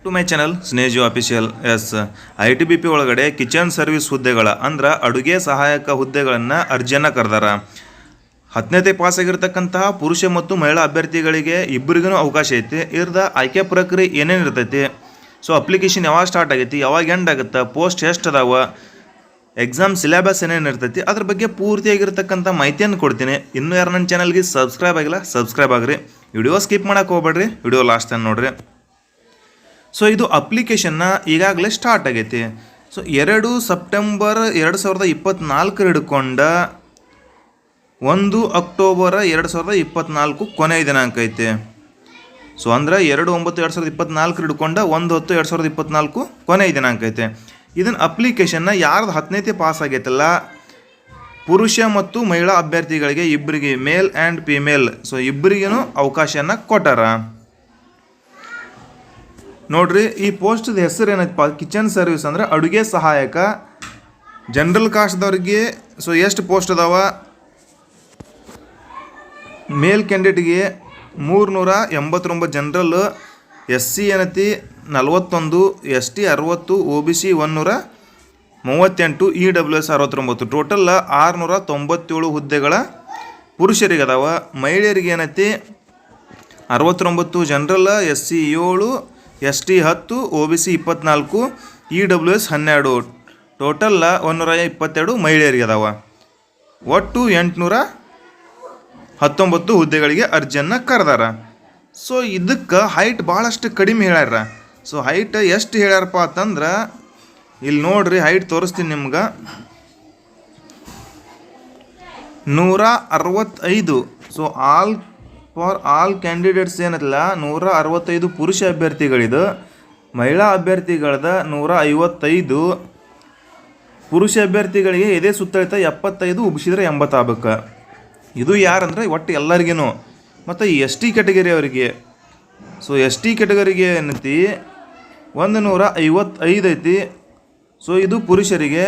To my channel ಸ್ನೇಜು official. Yes, ITBP ಒಳಗಡೆ kitchen service ಹುದ್ದೆಗಳ ಅಂದ್ರೆ ಅಡುಗೆ ಸಹಾಯಕ ಹುದ್ದೆಗಳನ್ನು ಅರ್ಜಿಯನ್ನು ಕರೆದಾರ. 10ನೇ ಪಾಸ್ ಆಗಿರ್ತಕ್ಕಂತಹ ಪುರುಷ ಮತ್ತು ಮಹಿಳಾ ಅಭ್ಯರ್ಥಿಗಳಿಗೆ ಇಬ್ಬರಿಗೂ ಅವಕಾಶ ಐತಿ. ಇರ್ದ ಆಯ್ಕೆ ಪ್ರಕ್ರಿಯೆ ಏನೇನು ಇರ್ತೈತಿ, ಸೊ ಅಪ್ಲಿಕೇಶನ್ ಯಾವಾಗ ಸ್ಟಾರ್ಟ್ ಆಗೈತಿ, ಯಾವಾಗ ಎಂಡ್ ಆಗುತ್ತೆ, ಪೋಸ್ಟ್ ಎಷ್ಟು ಅದಾವ, ಎಕ್ಸಾಮ್ ಸಿಲೆಬಸ್ ಏನೇನು ಇರ್ತೈತಿ, ಅದ್ರ ಬಗ್ಗೆ ಪೂರ್ತಿಯಾಗಿರ್ತಕ್ಕಂಥ ಮಾಹಿತಿಯನ್ನು ಕೊಡ್ತೀನಿ. ಇನ್ನೂ ಯಾರು ನನ್ನ ಚಾನಲ್ಗೆ ಸಬ್ಸ್ಕ್ರೈಬ್ ಆಗಿಲ್ಲ ಸಬ್ಸ್ಕ್ರೈಬ್ ಆಗ್ರಿ. ವಿಡಿಯೋ ಸ್ಕಿಪ್ ಮಾಡೋಕೆ ಹೋಗ್ಬೇಡ್ರಿ, ವಿಡಿಯೋ ಲಾಸ್ಟ್ ತನಕ ನೋಡ್ರಿ. ಸೊ ಇದು ಅಪ್ಲಿಕೇಶನ್ನ ಈಗಾಗಲೇ ಸ್ಟಾರ್ಟ್ ಆಗೈತಿ. ಸೊ 2 ಸೆಪ್ಟೆಂಬರ್ 2024 ಹಿಡ್ಕೊಂಡ 1 ಅಕ್ಟೋಬರ್ 2024 ಕೊನೆಯ ದಿನಾಂಕ ಐತೆ. ಸೊ ಅಂದ್ರೆ 2/9/2024 ಹಿಡ್ಕೊಂಡ 1/10/2024 ಕೊನೆಯ ದಿನಾಂಕ ಐತೆ. ಇದನ್ನು ಅಪ್ಲಿಕೇಶನ್ನ ಯಾರ್ದು 10ನೇ ಪಾಸ್ ಆಗೈತಲ್ಲ ಪುರುಷ ಮತ್ತು ಮಹಿಳಾ ಅಭ್ಯರ್ಥಿಗಳಿಗೆ ಇಬ್ಬರಿಗೆ, ಮೇಲ್ ಆ್ಯಂಡ್ ಫಿಮೇಲ್, ಸೊ ಇಬ್ಬರಿಗೂ ಅವಕಾಶನ ಕೊಟ್ಟಾರ. ನೋಡ್ರಿ, ಈ ಪೋಸ್ಟ್ದ ಹೆಸರು ಏನೈತಪ್ಪ, ಕಿಚನ್ ಸರ್ವಿಸ್ ಅಂದ್ರೆ ಅಡುಗೆ ಸಹಾಯಕ. ಜನರಲ್ ಕಾಸ್ಟ್ದವ್ರಿಗೆ ಸೊ ಎಷ್ಟು ಪೋಸ್ಟ್ ಅದಾವ, ಮೇಲ್ ಕ್ಯಾಂಡಿಡೇಟ್ಗೆ 389 ಜನರಲ್, SC ಏನೈತಿ 41, ST 60, OBC 138, EWS 69, ಟೋಟಲ್ 697 ಹುದ್ದೆಗಳ ಪುರುಷರಿಗೆ ಅದಾವ. ಮಹಿಳೆಯರಿಗೆ ಏನೈತಿ 69 general, SC 7, ST 10, OBC 24, EWS 12, total 122 ಮಹಿಳೆಯರಿಗೆ ಅದಾವ. ಒಟ್ಟು 819 ಹುದ್ದೆಗಳಿಗೆ ಅರ್ಜಿಯನ್ನು ಕರೆದಾರ. ಸೊ ಇದಕ್ಕೆ ಹೈಟ್ ಭಾಳಷ್ಟು ಕಡಿಮೆ ಹೇಳ್ಯಾರ. ಸೊ ಹೈಟ್ ಎಷ್ಟು ಹೇಳ್ಯಾರಪ್ಪ ಅಂತಂದ್ರೆ ಇಲ್ಲಿ ನೋಡ್ರಿ, ಹೈಟ್ ತೋರಿಸ್ತೀನಿ ನಿಮ್ಗೆ. 165. ಸೊ ಫಾರ್ ಆಲ್ ಕ್ಯಾಂಡಿಡೇಟ್ಸ್ ಏನಲ್ಲ 165 ಪುರುಷ ಅಭ್ಯರ್ಥಿಗಳಿದು, ಮಹಿಳಾ ಅಭ್ಯರ್ಥಿಗಳದ 155. ಪುರುಷ ಅಭ್ಯರ್ಥಿಗಳಿಗೆ ಎದೆ ಸುತ್ತಳಿತ 75, ಉಬ್ಬಿಸಿದ್ರೆ 80 ಆಗ್ಬೇಕು. ಇದು ಯಾರಂದ್ರೆ ಒಟ್ಟು ಎಲ್ಲರಿಗೂ. ಮತ್ತು ST ಕ್ಯಾಟಗರಿ ಅವರಿಗೆ, ಸೊ ST ಕ್ಯಾಟಗರಿಗೆ ಏನೈತಿ 155 ಐತಿ. ಸೊ ಇದು ಪುರುಷರಿಗೆ.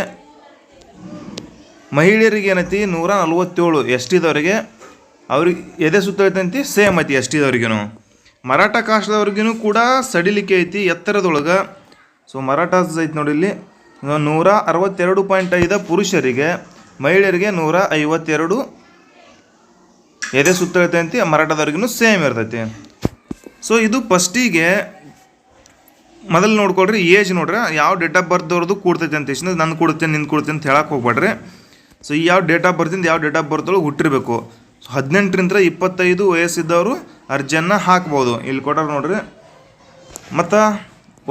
ಮಹಿಳೆಯರಿಗೆ ಏನೈತಿ 147 STದವರಿಗೆ, ಅವ್ರಿಗೆ ಎದೆ ಸುತ್ತೈತಂತಿ ಸೇಮ್ ಐತಿ STದವ್ರಿಗೂ. ಮರಾಠ ಕಾಸ್ಟ್ದವ್ರಿಗೂ ಕೂಡ ಸಡಿಲಿಕೆ ಐತಿ ಎತ್ತರದೊಳಗೆ. ಸೊ ಮರಾಠಾಸ್ ಐತಿ ನೋಡಿ ಇಲ್ಲಿ 162.5 ಪುರುಷರಿಗೆ, ಮಹಿಳೆಯರಿಗೆ 152 ಎದೆ ಸುತ್ತೈತಂತಿ ಮರಾಠದವ್ರಿಗೂ ಸೇಮ್ ಇರ್ತೈತಿ. ಸೊ ಇದು ಫಸ್ಟಿಗೆ ಮೊದಲು ನೋಡ್ಕೊಳ್ರಿ, ಏಜ್ ನೋಡ್ರಿ, ಯಾವ ಡೇಟ್ ಆಫ್ ಬರ್ತ್ದವ್ರದ್ದು ಕೂಡ್ತೈತೆ ಅಂತ ಇಷ್ಟ ನಾನು ಕೊಡ್ತೇನೆ ನಿಂದು ಕೊಡ್ತೇನೆ ಅಂತ ಹೇಳಕ್ಕೆ ಹೋಗ್ಬೇಡ್ರಿ. ಸೊ ಈ ಯಾವ ಡೇಟ್ ಆಫ್ ಬರ್ತಿಂದ ಯಾವ ಡೇಟ್ ಆಫ್ ಬರ್ತೊಳಗೆ ಹುಟ್ಟಿರಬೇಕು. ಸೊ 18ರಿಂದ 25 ವಯಸ್ಸಿದ್ದವರು ಅರ್ಜಿಯನ್ನು ಹಾಕ್ಬೋದು. ಇಲ್ಲಿ ಕೊಟ್ಟಾರ ನೋಡ್ರಿ. ಮತ್ತು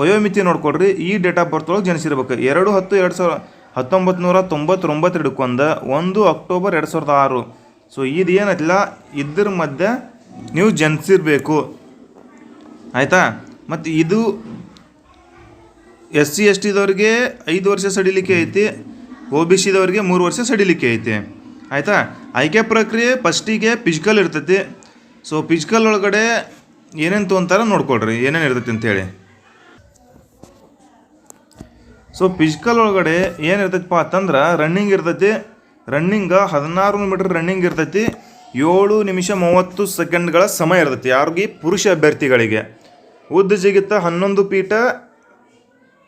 ವಯೋಮಿತಿ ನೋಡ್ಕೊಡ್ರಿ, ಈ ಡೇಟ್ ಆಫ್ ಬರ್ತ್ ಒಳಗೆ ಜನಿಸಿರ್ಬೇಕು. 2/10/1999 ಹಿಡ್ಕೊಂಡು 1 ಅಕ್ಟೋಬರ್ 2006. ಸೊ ಇದು ಏನೈತಿಲ್ಲ ಇದ್ರ ಮಧ್ಯೆ ನೀವು ಜನಿಸಿರ್ಬೇಕು, ಆಯಿತಾ. ಮತ್ತು ಇದು SC STದವ್ರಿಗೆ 5 ವರ್ಷ ಸಡಿಲಿಕೆ ಐತಿ, OBCದವ್ರಿಗೆ 3 ವರ್ಷ ಸಡಿಲಿಕೆ ಐತಿ, ಆಯಿತಾ. ಆಯ್ಕೆ ಪ್ರಕ್ರಿಯೆ ಫಸ್ಟಿಗೆ ಫಿಸಿಕಲ್ ಇರ್ತೈತಿ. ಸೊ ಫಿಸಿಕಲ್ ಒಳಗಡೆ ಏನೇನು ತೊಗೊಂತಾರ ನೋಡ್ಕೊಳ್ರಿ, ಏನೇನು ಇರ್ತೈತಿ ಅಂತೇಳಿ. ಸೊ ಫಿಸಿಕಲ್ ಒಳಗಡೆ ಏನಿರ್ತೈತಿಪ್ಪ ಅಂತಂದ್ರೆ ರನ್ನಿಂಗ್ ಇರ್ತೈತಿ. ರನ್ನಿಂಗ್ 16 ಮೀಟರ್ ರನ್ನಿಂಗ್ ಇರ್ತೈತಿ. 7 ನಿಮಿಷ 30 ಸೆಕೆಂಡ್ಗಳ ಸಮಯ ಇರ್ತೈತಿ ಯಾರಿಗೆ, ಪುರುಷ ಅಭ್ಯರ್ಥಿಗಳಿಗೆ. ಉದ್ದ ಜಿಗಿತ 11 ಫೀಟ,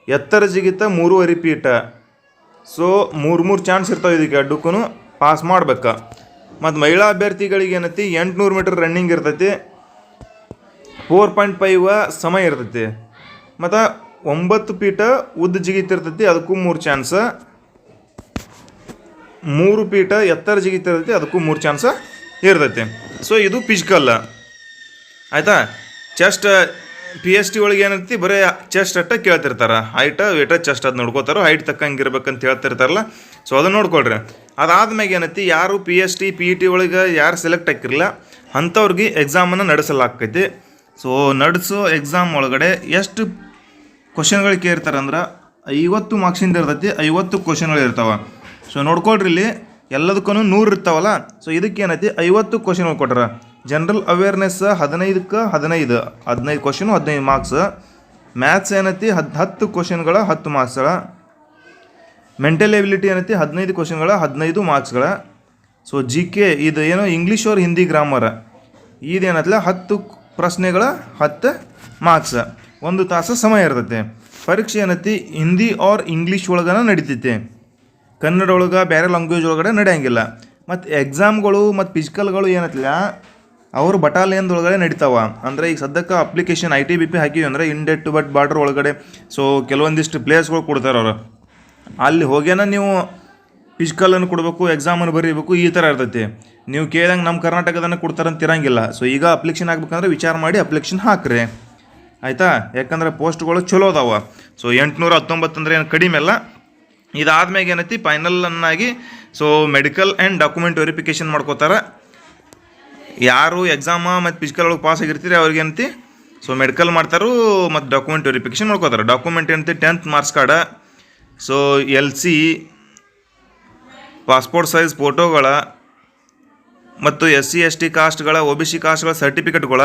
ಎತ್ತರ ಜಿಗಿತ 3.5 ಫೀಟ. ಸೊ 3 ಚಾನ್ಸ್ ಇರ್ತಾವೆ ಇದಕ್ಕೆ, ಅಡ್ಡಕ್ಕೂ ಪಾಸ್ ಮಾಡ್ಬೇಕು. ಮತ್ತು ಮಹಿಳಾ ಅಭ್ಯರ್ಥಿಗಳಿಗೆ ಏನೈತಿ 800 ಮೀಟರ್ ರನ್ನಿಂಗ್ ಇರ್ತೈತಿ, 4.5 ಸಮಯ ಇರ್ತೈತಿ. ಮತ್ತು 9 ಫೀಟ ಉದ್ದ ಜಿಗಿತಿರ್ತೈತಿ, ಅದಕ್ಕೂ 3 ಚಾನ್ಸ್. 3 ಫೀಟ ಎತ್ತರ ಜಿಗಿತಿರ್ತೈತಿ, ಅದಕ್ಕೂ 3 ಚಾನ್ಸ್ ಇರ್ತೈತಿ. ಸೊ ಇದು ಫಿಸಿಕಲ್, ಆಯಿತಾ. ಚೆಸ್ಟ್ PST ಒಳಗೆ ಏನೈತಿ ಬರೀ ಚೆಸ್ಟ್ ಅಟ್ಟ ಕೇಳ್ತಿರ್ತಾರೆ, ಹೈಟ್ ವೇಟ ಚೆಸ್ಟ್ ಅದು ನೋಡ್ಕೋತಾರೋ, ಹೈಟ್ ತಕ್ಕಂಗೆ ಇರ್ಬೇಕಂತ ಹೇಳ್ತಿರ್ತಾರಲ್ಲ. ಸೊ ಅದನ್ನು ನೋಡ್ಕೊಳ್ರಿ. ಅದಾದ್ಮೇಲೆ ಏನೈತಿ ಯಾರು PST PET ಒಳಗೆ ಯಾರು ಸೆಲೆಕ್ಟ್ ಆಗಿರಲಿಲ್ಲ ಅಂಥವ್ರಿಗೆ ಎಕ್ಸಾಮನ್ನು ನಡೆಸಲಾಗ್ತೈತಿ. ಸೊ ನಡೆಸೋ ಎಕ್ಸಾಮ್ ಒಳಗಡೆ ಎಷ್ಟು ಕ್ವಶನ್ಗಳು ಕೇಳ್ತಾರೆ ಅಂದ್ರೆ 50 ಮಾರ್ಕ್ಸಿಂದ ಇರ್ತೈತಿ, 50 ಕ್ವಶನ್ಗಳು ಇರ್ತಾವೆ. ಸೊ ನೋಡ್ಕೊಳ್ರಿ, ಇಲ್ಲಿ ಎಲ್ಲದಕ್ಕೂ 100 ಇರ್ತಾವಲ್ಲ. ಸೊ ಇದಕ್ಕೆ ಏನೈತಿ 50 ಕ್ವಶನ್ಗಳು ಕೊಟ್ಟಾರ. ಜನರಲ್ ಅವೇರ್ನೆಸ್ 15ಕ್ಕೆ 15 ಕ್ವಶನು 15 ಮಾರ್ಕ್ಸ್. ಮ್ಯಾಥ್ಸ್ ಏನೈತಿ 10 ಕ್ವಶನ್ಗಳ 10 ಮಾರ್ಕ್ಸ್ಗಳ. ಮೆಂಟಲ್ ಎಬಿಲಿಟಿ ಏನೈತಿ 15 ಕ್ವಶನ್ಗಳ 15 ಮಾರ್ಕ್ಸ್ಗಳ. ಸೊ GK ಇದು ಏನೋ ಇಂಗ್ಲೀಷ್ ಅವ್ರ ಹಿಂದಿ ಗ್ರಾಮರ್ ಇದೇನತ್ಲ 10 ಪ್ರಶ್ನೆಗಳ 10 ಮಾರ್ಕ್ಸ್. 1 ತಾಸು ಸಮಯ ಇರ್ತೈತೆ. ಪರೀಕ್ಷೆ ಏನೈತಿ ಹಿಂದಿ ಆರ್ ಇಂಗ್ಲೀಷ್ ಒಳಗನ ನಡಿತೈತೆ, ಕನ್ನಡ ಒಳಗೆ ಬೇರೆ ಲ್ಯಾಂಗ್ವೇಜ್ ಒಳಗಡೆ ನಡೆಯಂಗಿಲ್ಲ. ಮತ್ತು ಎಕ್ಸಾಮ್ಗಳು ಮತ್ತು ಫಿಸಿಕಲ್ಗಳು ಏನೈತಿಲ್ಲ ಅವರು ಬಟಾಲಿಯನ್ದೊಳಗಡೆ ನಡೀತಾವ. ಅಂದರೆ ಈಗ ಸದ್ಯಕ್ಕೆ ಅಪ್ಲಿಕೇಶನ್ ITBP ಹಾಕಿವಿ ಅಂದರೆ ಇಂಡಿಯಾ ಟು ಬಟ್ ಬಾರ್ಡರ್ ಒಳಗಡೆ. ಸೊ ಕೆಲವೊಂದಿಷ್ಟು ಪ್ಲೇಸ್ಗಳು ಕೊಡ್ತಾರೆ ಅವರು, ಅಲ್ಲಿ ಹೋಗ್ಯಾನ ನೀವು ಫಿಸಿಕಲನ್ನು ಕೊಡಬೇಕು, ಎಕ್ಸಾಮನ್ನು ಬರೀಬೇಕು, ಈ ಥರ ಇರ್ತೈತಿ. ನೀವು ಕೇಳಿದಂಗೆ ನಮ್ಮ ಕರ್ನಾಟಕದನ್ನು ಕೊಡ್ತಾರಂತ ಇರಂಗಿಲ್ಲ. ಸೊ ಈಗ ಅಪ್ಲಿಕೇಶನ್ ಹಾಕ್ಬೇಕಂದ್ರೆ ವಿಚಾರ ಮಾಡಿ ಅಪ್ಲಿಕೇಶನ್ ಹಾಕ್ರಿ ಆಯಿತಾ. ಯಾಕಂದರೆ ಪೋಸ್ಟ್ಗಳು ಚಲೋ ಅದಾವ. ಸೊ 819 ಅಂದರೆ ಏನು ಕಡಿಮೆ ಅಲ್ಲ. ಇದಾದ್ಮೇಲೆ ಏನೈತಿ ಫೈನಲನ್ನಾಗಿ so medical and document verification ಮಾಡ್ಕೋತಾರೆ. ಯಾರು ಎಕ್ಸಾಮ ಮತ್ತು ಫಿಸಿಕಲ್ ಒಳಗೆ ಪಾಸ್ ಆಗಿರ್ತೀರಿ ಅವ್ರಿಗೆ ಏನೈತಿ ಸೊ ಮೆಡಿಕಲ್ ಮಾಡ್ತಾರೋ ಮತ್ತು ಡಾಕ್ಯುಮೆಂಟ್ ವೆರಿಫಿಕೇಷನ್ ಮಾಡ್ಕೋತಾರೆ. ಡಾಕ್ಯುಮೆಂಟ್ ಏನೈತಿ 10th marks card, so LC, passport size ಫೋಟೋಗಳ ಮತ್ತು SC ST ಕಾಸ್ಟ್ಗಳ OBC ಕಾಸ್ಟ್ಗಳ ಸರ್ಟಿಫಿಕೇಟ್ಗಳ.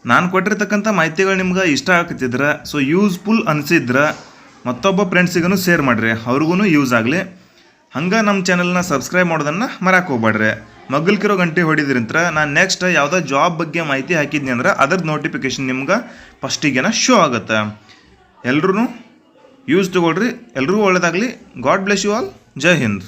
ನಾನು ಕೊಟ್ಟಿರ್ತಕ್ಕಂಥ ಮಾಹಿತಿಗಳು ನಿಮ್ಗೆ ಇಷ್ಟ ಆಗ್ತಿದ್ರೆ ಸೊ ಯೂಸ್ಫುಲ್ ಅನಿಸಿದ್ರೆ ಮತ್ತೊಬ್ಬ ಫ್ರೆಂಡ್ಸಿಗೂ ಶೇರ್ ಮಾಡಿರಿ, ಅವ್ರಿಗೂ ಯೂಸ್ ಆಗಲಿ. ಹಂಗೆ ನಮ್ಮ ಚಾನಲ್ನ ಸಬ್ಸ್ಕ್ರೈಬ್ ಮಾಡೋದನ್ನು ಮರಕ್ಕೆ ಹೋಗ್ಬೇಡ್ರಿ. ಮಗ್ಗಲ್ಕಿರೋ ಗಂಟೆ ಹೊಡಿದ್ರಿಂತ ನಾನು ನೆಕ್ಸ್ಟ್ ಯಾವುದೋ ಜಾಬ್ ಬಗ್ಗೆ ಮಾಹಿತಿ ಹಾಕಿದ್ನಿ ಅಂದ್ರೆ ಅದ್ರದ್ದು ನೋಟಿಫಿಕೇಷನ್ ನಿಮ್ಗೆ ಫಸ್ಟಿಗೆನ ಶೋ ಆಗುತ್ತೆ. ಎಲ್ರೂ ಯೂಸ್ ತೊಗೊಳ್ರಿ, ಎಲ್ರಿಗೂ ಒಳ್ಳೆಯದಾಗಲಿ. God bless you all. ಜೈ ಹಿಂದ್.